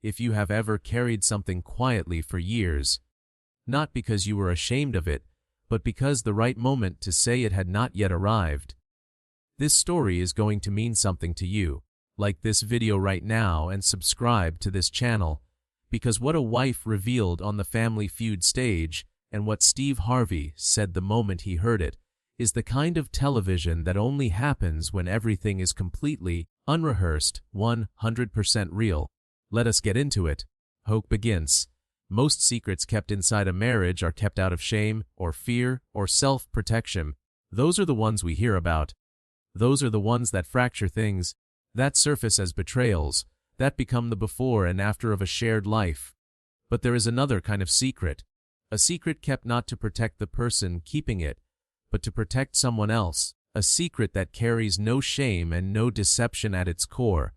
if you have ever carried something quietly for years, not because you were ashamed of it, but because the right moment to say it had not yet arrived. This story is going to mean something to you. Like this video right now and subscribe to this channel, because what a wife revealed on the Family Feud stage and what Steve Harvey said the moment he heard it is the kind of television that only happens when everything is completely unrehearsed, 100% real. Let us get into it. Hope begins. Most secrets kept inside a marriage are kept out of shame or fear or self-protection. Those are the ones we hear about. Those are the ones that fracture things, that surface as betrayals, that become the before and after of a shared life. But there is another kind of secret. A secret kept not to protect the person keeping it, but to protect someone else. A secret that carries no shame and no deception at its core.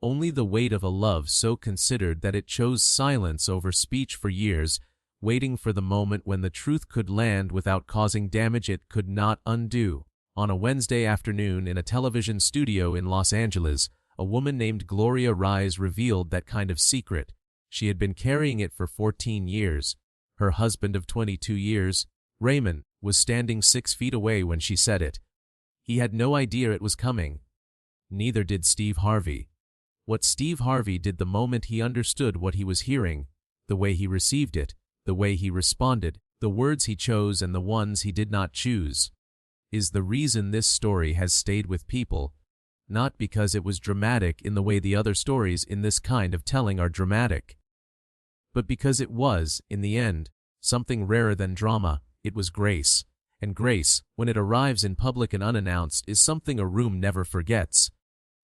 Only the weight of a love so considered that it chose silence over speech for years, waiting for the moment when the truth could land without causing damage it could not undo. On a Wednesday afternoon in a television studio in Los Angeles, a woman named Gloria Rise revealed that kind of secret. She had been carrying it for 14 years. Her husband of 22 years, Raymond, was standing 6 feet away when she said it. He had no idea it was coming. Neither did Steve Harvey. What Steve Harvey did the moment he understood what he was hearing, the way he received it, the way he responded, the words he chose and the ones he did not choose, is the reason this story has stayed with people, not because it was dramatic in the way the other stories in this kind of telling are dramatic, but because it was, in the end, something rarer than drama. It was grace. And grace, when it arrives in public and unannounced, is something a room never forgets.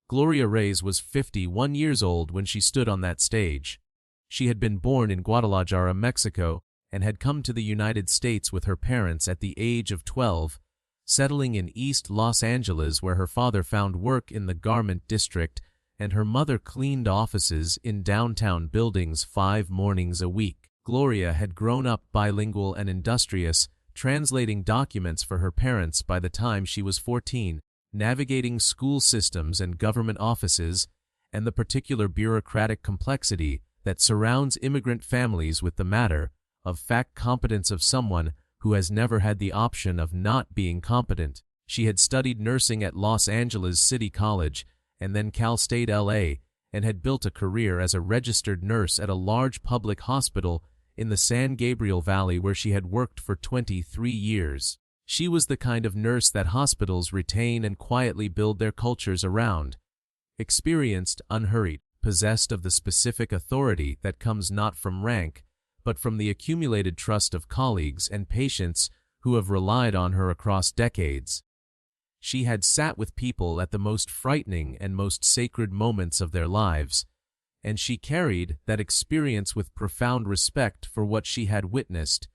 Gloria Reyes was 51 years old when she stood on that stage. She had been born in Guadalajara, Mexico, and had come to the United States with her parents at the age of 12, settling in East Los Angeles where her father found work in the garment district and her mother cleaned offices in downtown buildings 5 mornings a week. Gloria had grown up bilingual and industrious, translating documents for her parents by the time she was 14, navigating school systems and government offices, and the particular bureaucratic complexity that surrounds immigrant families with the matter of fact competence of someone who has never had the option of not being competent. She had studied nursing at Los Angeles City College and then Cal State LA, and had built a career as a registered nurse at a large public hospital in the San Gabriel Valley where she had worked for 23 years. She was the kind of nurse that hospitals retain and quietly build their cultures around. Experienced, unhurried, possessed of the specific authority that comes not from rank, but from the accumulated trust of colleagues and patients who have relied on her across decades. She had sat with people at the most frightening and most sacred moments of their lives, and she carried that experience with profound respect for what she had witnessed,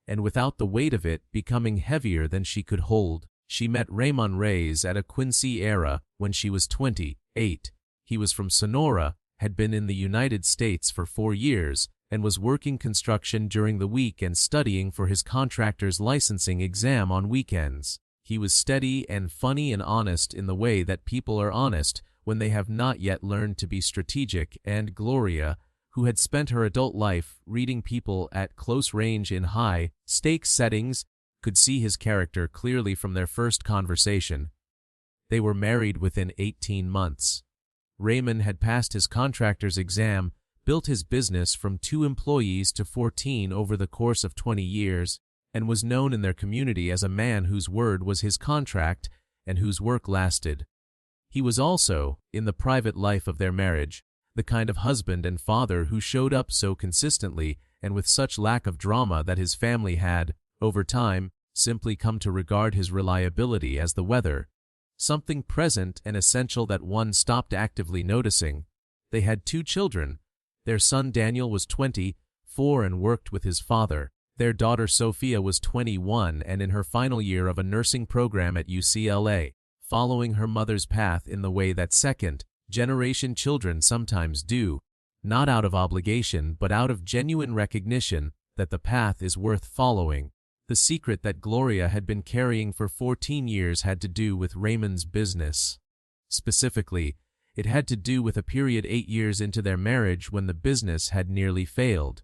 and without the weight of it becoming heavier than she could hold. She met Raymond Reyes at a Quincy era when she was 28. He was from Sonora, had been in the United States for 4 years, and was working construction during the week and studying for his contractor's licensing exam on weekends. He was steady and funny and honest in the way that people are honest when they have not yet learned to be strategic, and Gloria, who had spent her adult life reading people at close range in high-stakes settings, could see his character clearly from their first conversation. They were married within 18 months. Raymond had passed his contractor's exam, built his business from 2 employees to 14 over the course of 20 years, and was known in their community as a man whose word was his contract and whose work lasted. He was also, in the private life of their marriage, the kind of husband and father who showed up so consistently and with such lack of drama that his family had, over time, simply come to regard his reliability as the weather, something present and essential that one stopped actively noticing. They had 2 children. Their son Daniel was 24 and worked with his father. Their daughter Sophia was 21 and in her final year of a nursing program at UCLA, following her mother's path in the way that second-generation children sometimes do, not out of obligation but out of genuine recognition that the path is worth following. The secret that Gloria had been carrying for 14 years had to do with Raymond's business. Specifically, It had to do with a period 8 years into their marriage when the business had nearly failed.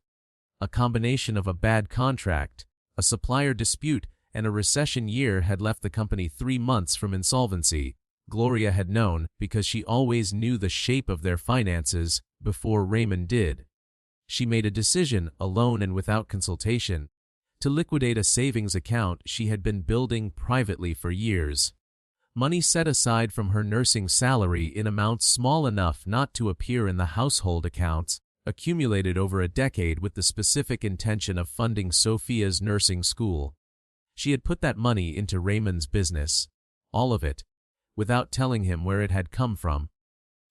A combination of a bad contract, a supplier dispute, and a recession year had left the company 3 months from insolvency. Gloria had known because she always knew the shape of their finances before Raymond did. She made a decision, alone and without consultation, to liquidate a savings account she had been building privately for years. Money set aside from her nursing salary in amounts small enough not to appear in the household accounts, accumulated over a decade with the specific intention of funding Sophia's nursing school. She had put that money into Raymond's business, all of it, without telling him where it had come from.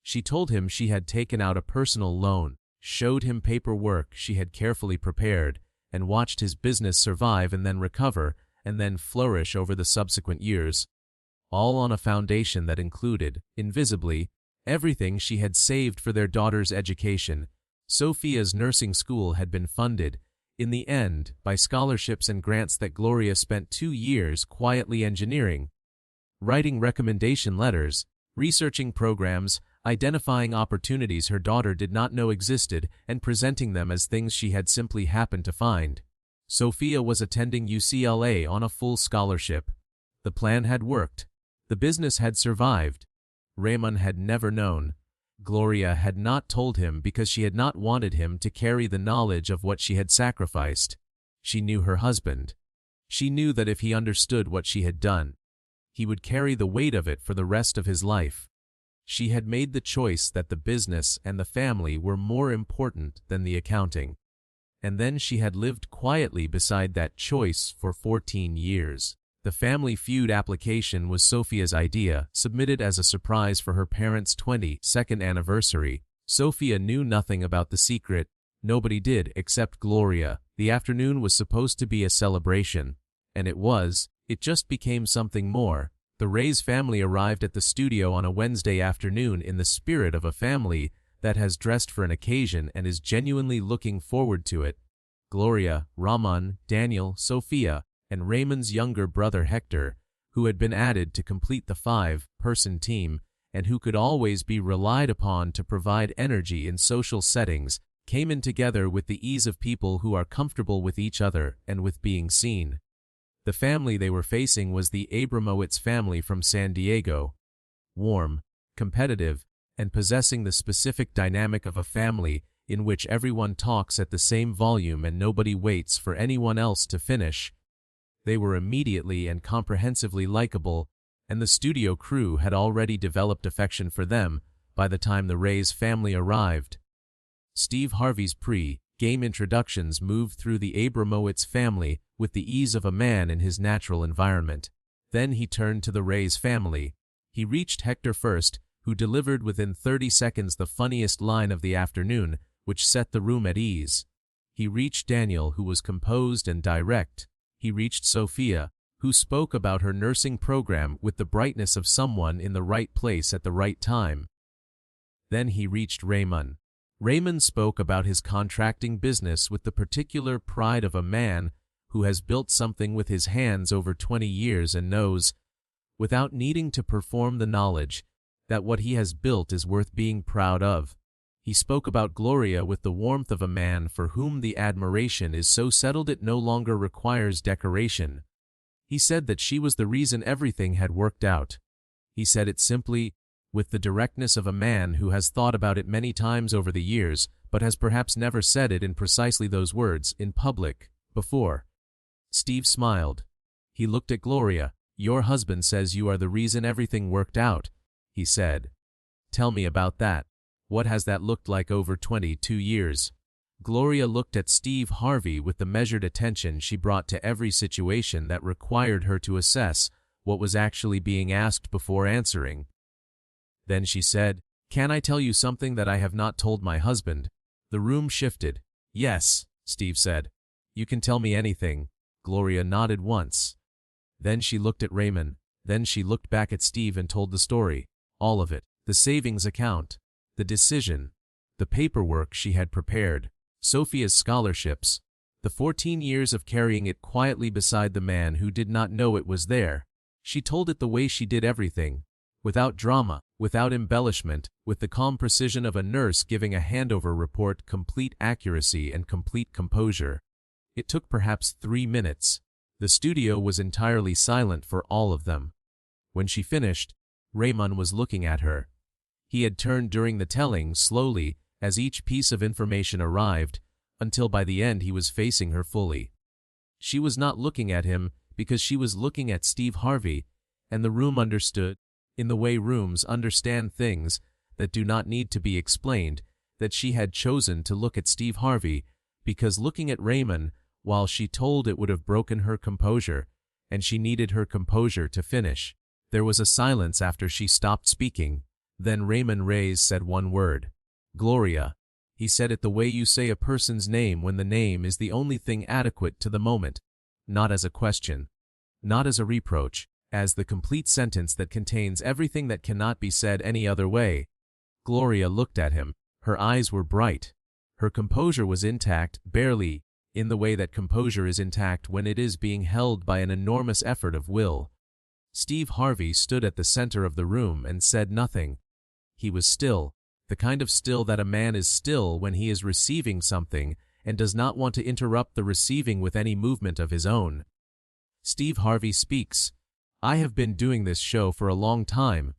She told him she had taken out a personal loan, showed him paperwork she had carefully prepared, and watched his business survive and then recover, and then flourish over the subsequent years, all on a foundation that included, invisibly, everything she had saved for their daughter's education. Sophia's nursing school had been funded, in the end, by scholarships and grants that Gloria spent 2 years quietly engineering, writing recommendation letters, researching programs, identifying opportunities her daughter did not know existed, and presenting them as things she had simply happened to find. Sophia was attending UCLA on a full scholarship. The plan had worked. The business had survived. Raymond had never known. Gloria had not told him because she had not wanted him to carry the knowledge of what she had sacrificed. She knew her husband. She knew that if he understood what she had done, he would carry the weight of it for the rest of his life. She had made the choice that the business and the family were more important than the accounting. And then she had lived quietly beside that choice for 14 years. The Family Feud application was Sophia's idea, submitted as a surprise for her parents' 22nd anniversary. Sophia knew nothing about the secret. Nobody did except Gloria. The afternoon was supposed to be a celebration. And it was. It just became something more. The Ray's family arrived at the studio on a Wednesday afternoon in the spirit of a family that has dressed for an occasion and is genuinely looking forward to it. Gloria, Ramon, Daniel, Sophia, and Raymond's younger brother Hector, who had been added to complete the 5-person team and who could always be relied upon to provide energy in social settings, came in together with the ease of people who are comfortable with each other and with being seen. The family they were facing was the Abramowitz family from San Diego. Warm, competitive, and possessing the specific dynamic of a family in which everyone talks at the same volume and nobody waits for anyone else to finish. They were immediately and comprehensively likable, and the studio crew had already developed affection for them by the time the Ray's family arrived. Steve Harvey's pre-game introductions moved through the Abramowitz family with the ease of a man in his natural environment. Then he turned to the Ray's family. He reached Hector first, who delivered within 30 seconds the funniest line of the afternoon, which set the room at ease. He reached Daniel, who was composed and direct. He reached Sophia, who spoke about her nursing program with the brightness of someone in the right place at the right time. Then he reached Raymond. Raymond spoke about his contracting business with the particular pride of a man who has built something with his hands over 20 years and knows, without needing to perform the knowledge, that what he has built is worth being proud of. He spoke about Gloria with the warmth of a man for whom the admiration is so settled it no longer requires decoration. He said that she was the reason everything had worked out. He said it simply, with the directness of a man who has thought about it many times over the years, but has perhaps never said it in precisely those words, in public, before. Steve smiled. He looked at Gloria. "Your husband says you are the reason everything worked out," he said. "Tell me about that. What has that looked like over 22 years? Gloria looked at Steve Harvey with the measured attention she brought to every situation that required her to assess what was actually being asked before answering. Then she said, "Can I tell you something that I have not told my husband?" The room shifted. "Yes," Steve said. "You can tell me anything." Gloria nodded once. Then she looked at Raymond. Then she looked back at Steve and told the story. All of it. The savings account. The decision. The paperwork she had prepared. Sophia's scholarships. The 14 years of carrying it quietly beside the man who did not know it was there. She told it the way she did everything, Without drama, without embellishment, with the calm precision of a nurse giving a handover report, complete accuracy and complete composure. It took perhaps 3 minutes. The studio was entirely silent for all of them. When she finished, Raymond was looking at her. He had turned during the telling, slowly, as each piece of information arrived, until by the end he was facing her fully. She was not looking at him because she was looking at Steve Harvey, and the room understood, in the way rooms understand things that do not need to be explained, that she had chosen to look at Steve Harvey, because looking at Raymond, while she told it would have broken her composure, and she needed her composure to finish. There was a silence after she stopped speaking. Then Raymond Reyes said one word. Gloria. He said it the way you say a person's name when the name is the only thing adequate to the moment, not as a question, not as a reproach, as the complete sentence that contains everything that cannot be said any other way. Gloria looked at him. Her eyes were bright. Her composure was intact, barely, in the way that composure is intact when it is being held by an enormous effort of will. Steve Harvey stood at the center of the room and said nothing. He was still, the kind of still that a man is still when he is receiving something and does not want to interrupt the receiving with any movement of his own. Steve Harvey speaks. I have been doing this show for a long time.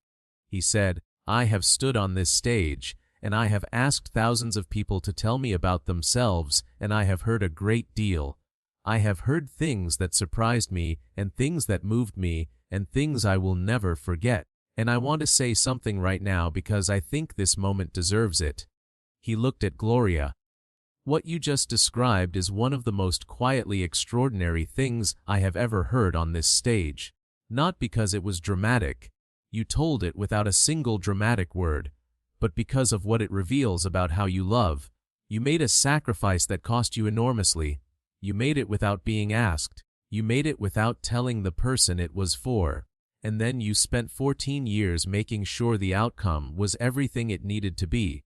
He said, I have stood on this stage, and I have asked thousands of people to tell me about themselves, and I have heard a great deal. I have heard things that surprised me, and things that moved me, and things I will never forget. And I want to say something right now because I think this moment deserves it. He looked at Gloria. What you just described is one of the most quietly extraordinary things I have ever heard on this stage. Not because it was dramatic. You told it without a single dramatic word. But because of what it reveals about how you love. You made a sacrifice that cost you enormously. You made it without being asked. You made it without telling the person it was for. And then you spent 14 years making sure the outcome was everything it needed to be.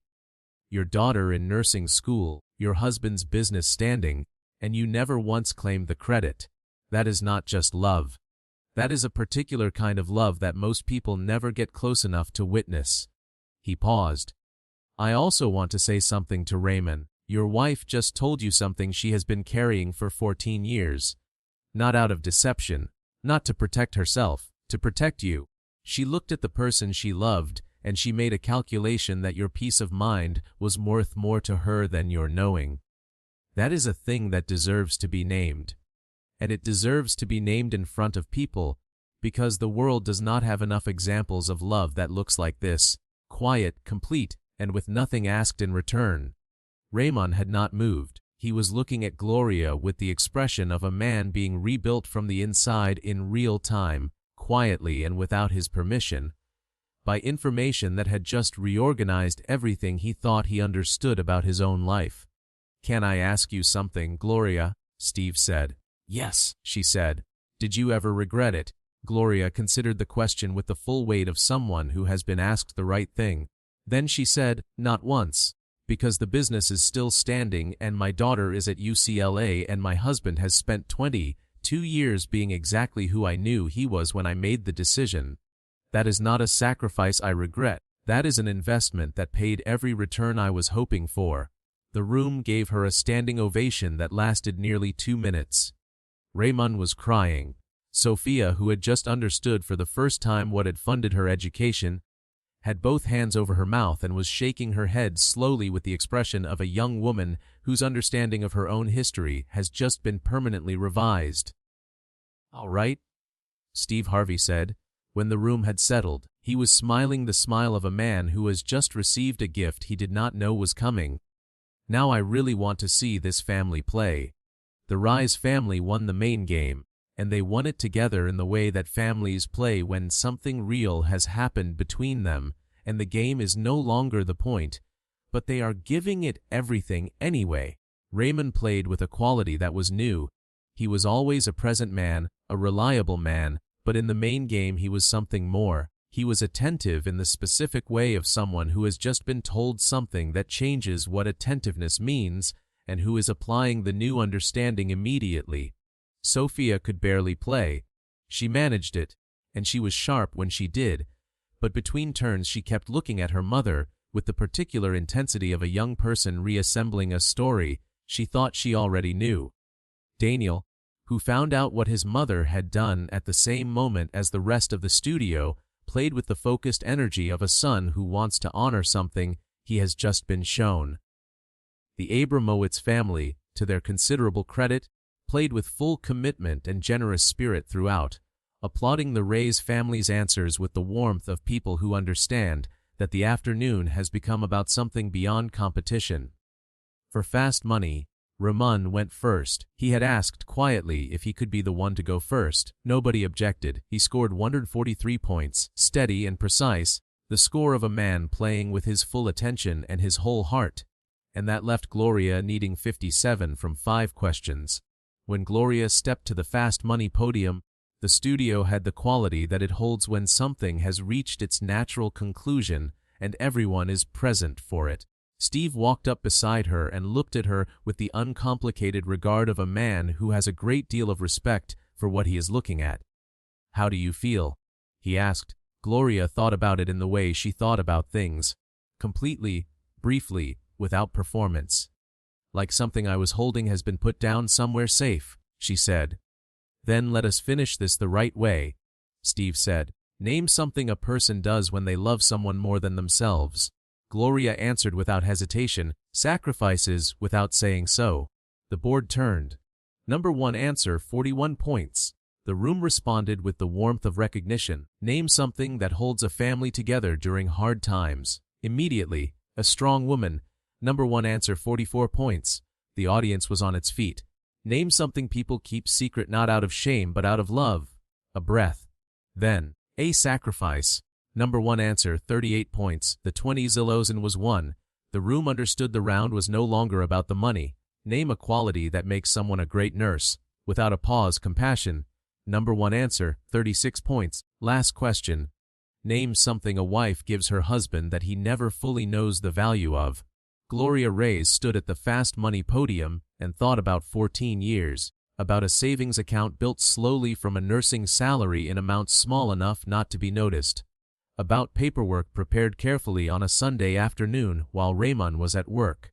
Your daughter in nursing school, your husband's business standing, and you never once claimed the credit. That is not just love. That is a particular kind of love that most people never get close enough to witness. He paused. I also want to say something to Raymond. Your wife just told you something she has been carrying for 14 years. Not out of deception, not to protect herself, to protect you. She looked at the person she loved, and she made a calculation that your peace of mind was worth more to her than your knowing. That is a thing that deserves to be named. And it deserves to be named in front of people, because the world does not have enough examples of love that looks like this, quiet, complete, and with nothing asked in return. Raymond had not moved. He was looking at Gloria with the expression of a man being rebuilt from the inside in real time, quietly and without his permission, by information that had just reorganized everything he thought he understood about his own life. Can I ask you something, Gloria? Steve said. Yes, she said. Did you ever regret it? Gloria considered the question with the full weight of someone who has been asked the right thing. Then she said, not once. Because the business is still standing and my daughter is at UCLA and my husband has spent 22 years being exactly who I knew he was when I made the decision. That is not a sacrifice I regret. That is an investment that paid every return I was hoping for. The room gave her a standing ovation that lasted nearly 2 minutes. Raymond was crying. Sophia, who had just understood for the first time what had funded her education, had both hands over her mouth and was shaking her head slowly with the expression of a young woman whose understanding of her own history has just been permanently revised. All right, Steve Harvey said, when the room had settled. He was smiling the smile of a man who has just received a gift he did not know was coming. Now I really want to see this family play. The Rise family won the main game, and they won it together in the way that families play when something real has happened between them, and the game is no longer the point, but they are giving it everything anyway. Raymond played with a quality that was new. He was always a present man, a reliable man, but in the main game he was something more. He was attentive in the specific way of someone who has just been told something that changes what attentiveness means, and who is applying the new understanding immediately. Sophia could barely play. She managed it, and she was sharp when she did, but between turns she kept looking at her mother, with the particular intensity of a young person reassembling a story she thought she already knew. Daniel, who found out what his mother had done at the same moment as the rest of the studio, played with the focused energy of a son who wants to honor something he has just been shown. The Abramowitz family, to their considerable credit, played with full commitment and generous spirit throughout, applauding the Ray's family's answers with the warmth of people who understand that the afternoon has become about something beyond competition. For fast money, Ramon went first. He had asked quietly if he could be the one to go first. Nobody objected. He scored 143 points, steady and precise, the score of a man playing with his full attention and his whole heart, and that left Gloria needing 57 from 5 questions. When Gloria stepped to the fast money podium, the studio had the quality that it holds when something has reached its natural conclusion and everyone is present for it. Steve walked up beside her and looked at her with the uncomplicated regard of a man who has a great deal of respect for what he is looking at. "How do you feel?" he asked. Gloria thought about it in the way she thought about things. Completely, briefly, without performance. "Like something I was holding has been put down somewhere safe," she said. "Then let us finish this the right way," Steve said. "Name something a person does when they love someone more than themselves." Gloria answered without hesitation, "Sacrifices," without saying so. The board turned. Number 1 answer, 41 points. The room responded with the warmth of recognition. Name something that holds a family together during hard times. Immediately, a strong woman. Number 1 answer, 44 points. The audience was on its feet. Name something people keep secret not out of shame but out of love. A breath. Then, a sacrifice. Number 1 answer, 38 points. The 20 Zillosen was won. The room understood the round was no longer about the money. Name a quality that makes someone a great nurse. Without a pause, compassion. Number 1 answer, 36 points. Last question. Name something a wife gives her husband that he never fully knows the value of. Gloria Reyes stood at the fast money podium and thought about 14 years, about a savings account built slowly from a nursing salary in amounts small enough not to be noticed, about paperwork prepared carefully on a Sunday afternoon while Raymond was at work,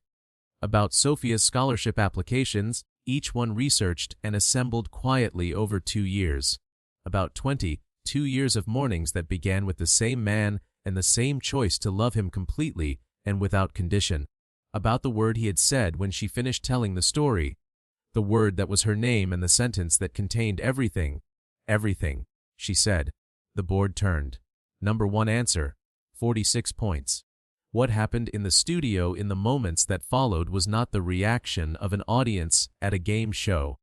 about Sophia's scholarship applications, each one researched and assembled quietly over 2 years, about 22 years of mornings that began with the same man and the same choice to love him completely and without condition, about the word he had said when she finished telling the story, the word that was her name and the sentence that contained everything. "Everything," she said. The board turned. Number 1 answer, 46 points. What happened in the studio in the moments that followed was not the reaction of an audience at a game show.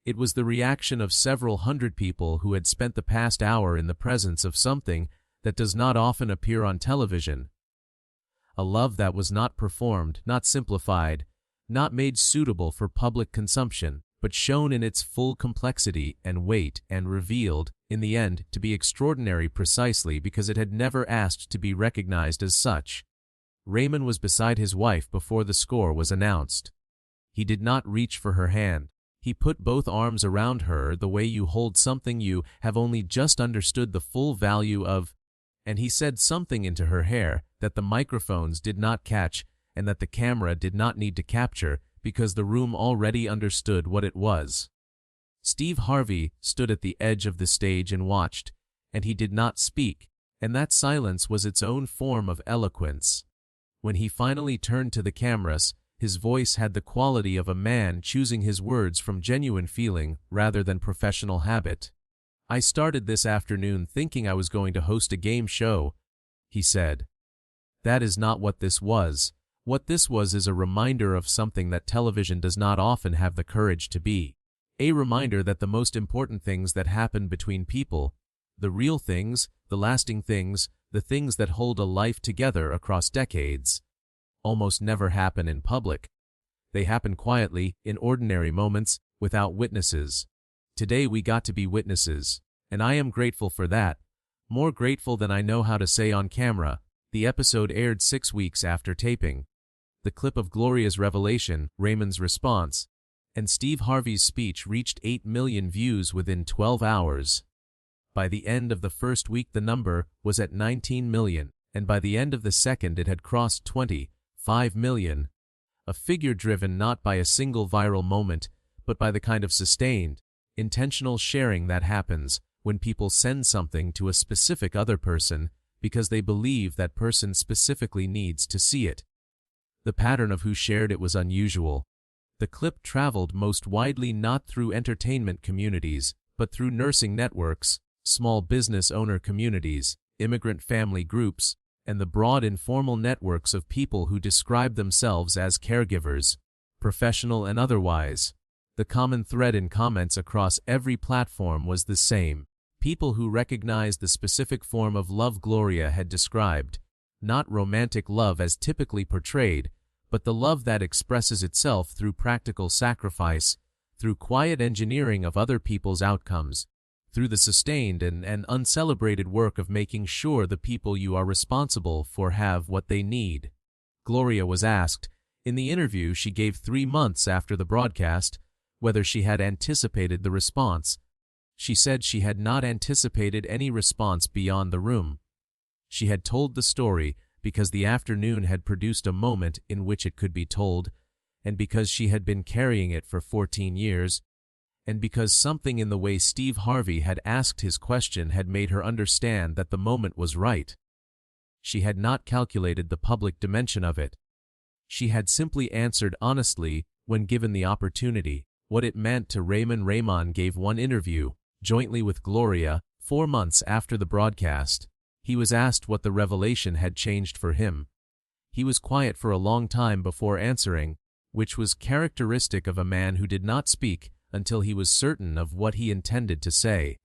It was the reaction of several hundred people who had spent the past hour in the presence of something that does not often appear on television. A love that was not performed, not simplified, not made suitable for public consumption, but shown in its full complexity and weight and revealed, in the end, to be extraordinary precisely because it had never asked to be recognized as such. Raymond was beside his wife before the score was announced. He did not reach for her hand. He put both arms around her the way you hold something you have only just understood the full value of, and he said something into her hair that the microphones did not catch and that the camera did not need to capture because the room already understood what it was. Steve Harvey stood at the edge of the stage and watched, and he did not speak, and that silence was its own form of eloquence. When he finally turned to the cameras, his voice had the quality of a man choosing his words from genuine feeling rather than professional habit. "I started this afternoon thinking I was going to host a game show," he said. "That is not what this was. What this was is a reminder of something that television does not often have the courage to be. A reminder that the most important things that happen between people, the real things, the lasting things, the things that hold a life together across decades, almost never happen in public. They happen quietly, in ordinary moments, without witnesses. Today we got to be witnesses, and I am grateful for that, more grateful than I know how to say on camera." The episode aired 6 weeks after taping. The clip of Gloria's revelation, Raymond's response, and Steve Harvey's speech reached 8 million views within 12 hours. By the end of the first week the number was at 19 million, and by the end of the second it had crossed 25 million. A figure driven not by a single viral moment, but by the kind of sustained, intentional sharing that happens when people send something to a specific other person because they believe that person specifically needs to see it. The pattern of who shared it was unusual. The clip traveled most widely not through entertainment communities, but through nursing networks, small business owner communities, immigrant family groups, and the broad informal networks of people who describe themselves as caregivers, professional and otherwise. The common thread in comments across every platform was the same. People who recognized the specific form of love Gloria had described, not romantic love as typically portrayed, but the love that expresses itself through practical sacrifice, through quiet engineering of other people's outcomes, through the sustained and uncelebrated work of making sure the people you are responsible for have what they need. Gloria was asked, in the interview she gave 3 months after the broadcast, whether she had anticipated the response. She said she had not anticipated any response beyond the room. She had told the story because the afternoon had produced a moment in which it could be told, and because she had been carrying it for 14 years, and because something in the way Steve Harvey had asked his question had made her understand that the moment was right. She had not calculated the public dimension of it. She had simply answered honestly, when given the opportunity, what it meant to Raymond. Raymond gave one interview, jointly with Gloria, 4 months after the broadcast. He was asked what the revelation had changed for him. He was quiet for a long time before answering, which was characteristic of a man who did not speak until he was certain of what he intended to say.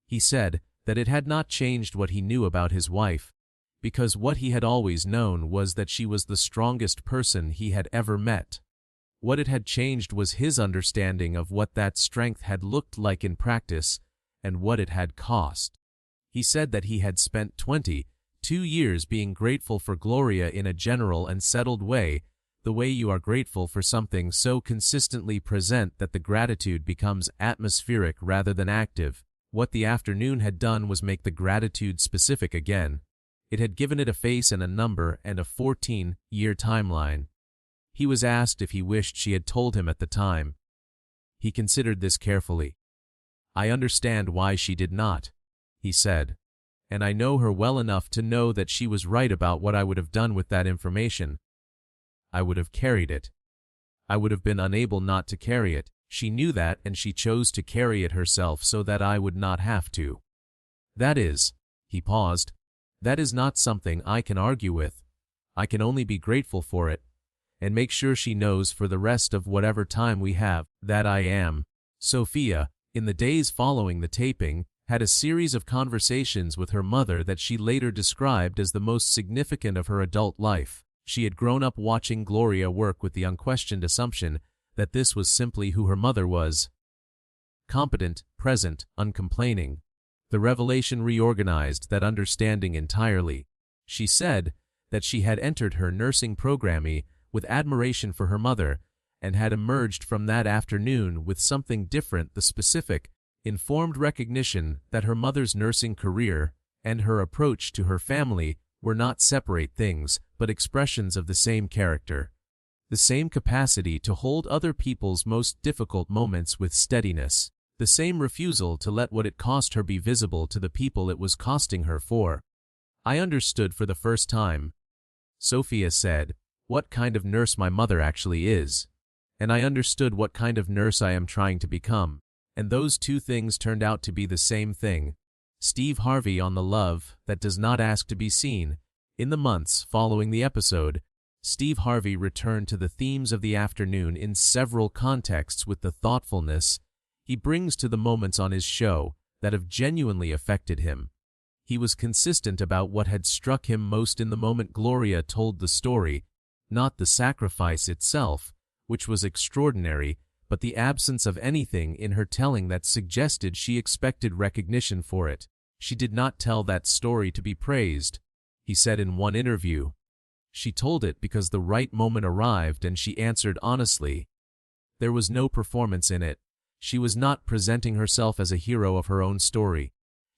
He said that it had not changed what he knew about his wife, because what he had always known was that she was the strongest person he had ever met. What it had changed was his understanding of what that strength had looked like in practice and what it had cost. He said that he had spent 22 years being grateful for Gloria in a general and settled way, the way you are grateful for something so consistently present that the gratitude becomes atmospheric rather than active. What the afternoon had done was make the gratitude specific again. It had given it a face and a number and a 14-year timeline. He was asked if he wished she had told him at the time. He considered this carefully. "I understand why she did not," he said, "and I know her well enough to know that she was right about what I would have done with that information. I would have carried it. I would have been unable not to carry it. She knew that and she chose to carry it herself so that I would not have to. That is," he paused, "that is not something I can argue with. I can only be grateful for it, and make sure she knows for the rest of whatever time we have that I am." Sophia, in the days following the taping, had a series of conversations with her mother that she later described as the most significant of her adult life. She had grown up watching Gloria work with the unquestioned assumption that this was simply who her mother was. Competent, present, uncomplaining. The revelation reorganized that understanding entirely. She said that she had entered her nursing programme with admiration for her mother, and had emerged from that afternoon with something different, the specific, informed recognition that her mother's nursing career and her approach to her family were not separate things, but expressions of the same character. The same capacity to hold other people's most difficult moments with steadiness. The same refusal to let what it cost her be visible to the people it was costing her for. "I understood for the first time," Sophia said, "what kind of nurse my mother actually is. And I understood what kind of nurse I am trying to become. And those two things turned out to be the same thing." Steve Harvey on the love that does not ask to be seen. In the months following the episode, Steve Harvey returned to the themes of the afternoon in several contexts with the thoughtfulness he brings to the moments on his show that have genuinely affected him. He was consistent about what had struck him most in the moment Gloria told the story, not the sacrifice itself, which was extraordinary, but the absence of anything in her telling that suggested she expected recognition for it. "She did not tell that story to be praised," he said in one interview. "She told it because the right moment arrived and she answered honestly. There was no performance in it. She was not presenting herself as a hero of her own story.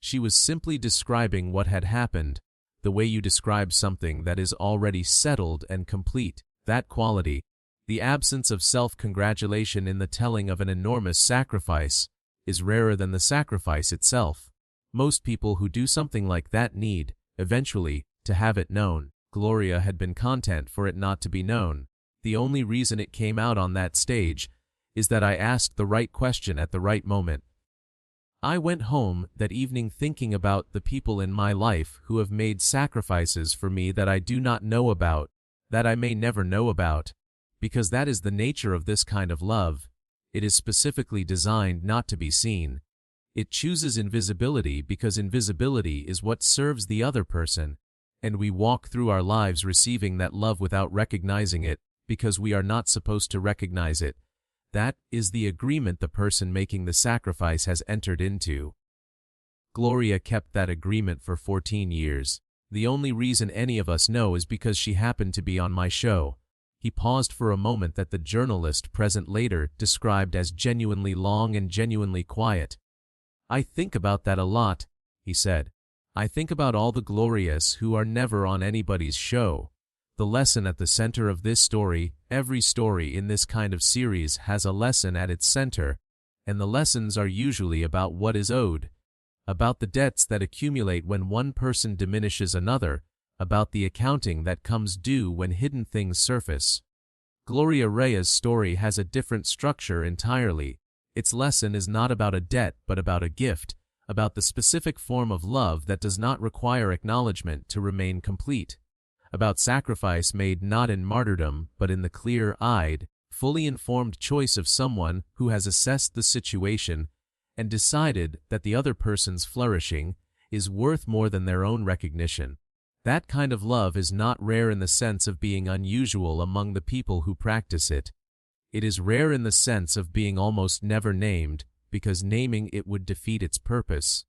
She was simply describing what had happened, the way you describe something that is already settled and complete. That quality, the absence of self-congratulation in the telling of an enormous sacrifice, is rarer than the sacrifice itself. Most people who do something like that need, eventually, to have it known. Gloria had been content for it not to be known. The only reason it came out on that stage is that I asked the right question at the right moment. I went home that evening thinking about the people in my life who have made sacrifices for me that I do not know about, that I may never know about, because that is the nature of this kind of love. It is specifically designed not to be seen. It chooses invisibility because invisibility is what serves the other person, and we walk through our lives receiving that love without recognizing it, because we are not supposed to recognize it. That is the agreement the person making the sacrifice has entered into. Gloria kept that agreement for 14 years. The only reason any of us know is because she happened to be on my show. He paused for a moment that the journalist present later described as genuinely long and genuinely quiet. I think about that a lot, he said. I think about all the Glorias who are never on anybody's show. The lesson at the center of this story, every story in this kind of series has a lesson at its center, and the lessons are usually about what is owed, about the debts that accumulate when one person diminishes another, about the accounting that comes due when hidden things surface. Gloria Reyes' story has a different structure entirely. Its lesson is not about a debt but about a gift, about the specific form of love that does not require acknowledgement to remain complete, about sacrifice made not in martyrdom but in the clear-eyed, fully informed choice of someone who has assessed the situation and decided that the other person's flourishing is worth more than their own recognition. That kind of love is not rare in the sense of being unusual among the people who practice it. It is rare in the sense of being almost never named, because naming it would defeat its purpose.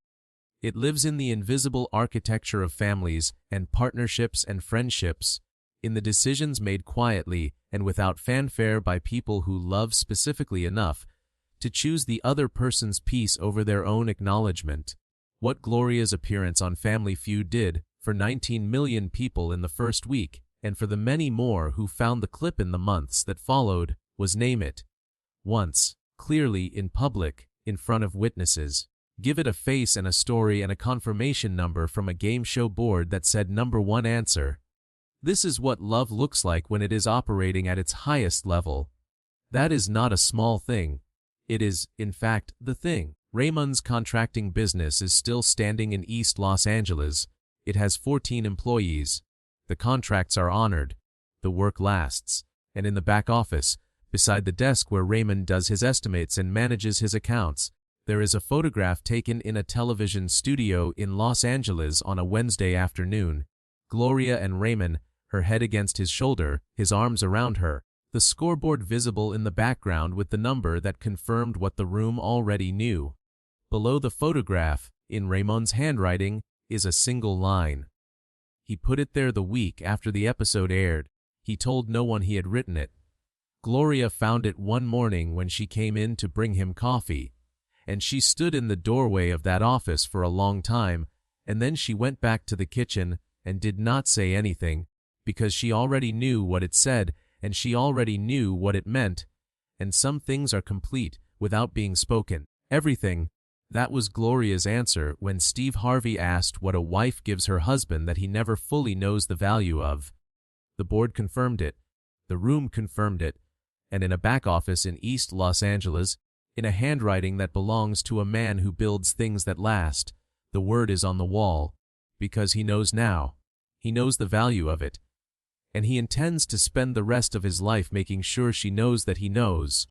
It lives in the invisible architecture of families and partnerships and friendships, in the decisions made quietly and without fanfare by people who love specifically enough to choose the other person's peace over their own acknowledgement. What Gloria's appearance on Family Feud did for 19 million people in the first week, and for the many more who found the clip in the months that followed, was name it. Once, clearly in public, in front of witnesses. Give it a face and a story and a confirmation number from a game show board that said number one answer. This is what love looks like when it is operating at its highest level. That is not a small thing. It is, in fact, the thing. Raymond's contracting business is still standing in East Los Angeles. It has 14 employees. The contracts are honored. The work lasts. And in the back office, beside the desk where Raymond does his estimates and manages his accounts, there is a photograph taken in a television studio in Los Angeles on a Wednesday afternoon. Gloria and Raymond, her head against his shoulder, his arms around her, the scoreboard visible in the background with the number that confirmed what the room already knew. Below the photograph, in Raymond's handwriting, is a single line. He put it there the week after the episode aired. He told no one he had written it. Gloria found it one morning when she came in to bring him coffee, and she stood in the doorway of that office for a long time, and then she went back to the kitchen and did not say anything, because she already knew what it said, and she already knew what it meant, and some things are complete without being spoken. Everything. That was Gloria's answer when Steve Harvey asked what a wife gives her husband that he never fully knows the value of. The board confirmed it. The room confirmed it. And in a back office in East Los Angeles, in a handwriting that belongs to a man who builds things that last, the word is on the wall, because he knows now. He knows the value of it. And he intends to spend the rest of his life making sure she knows that he knows.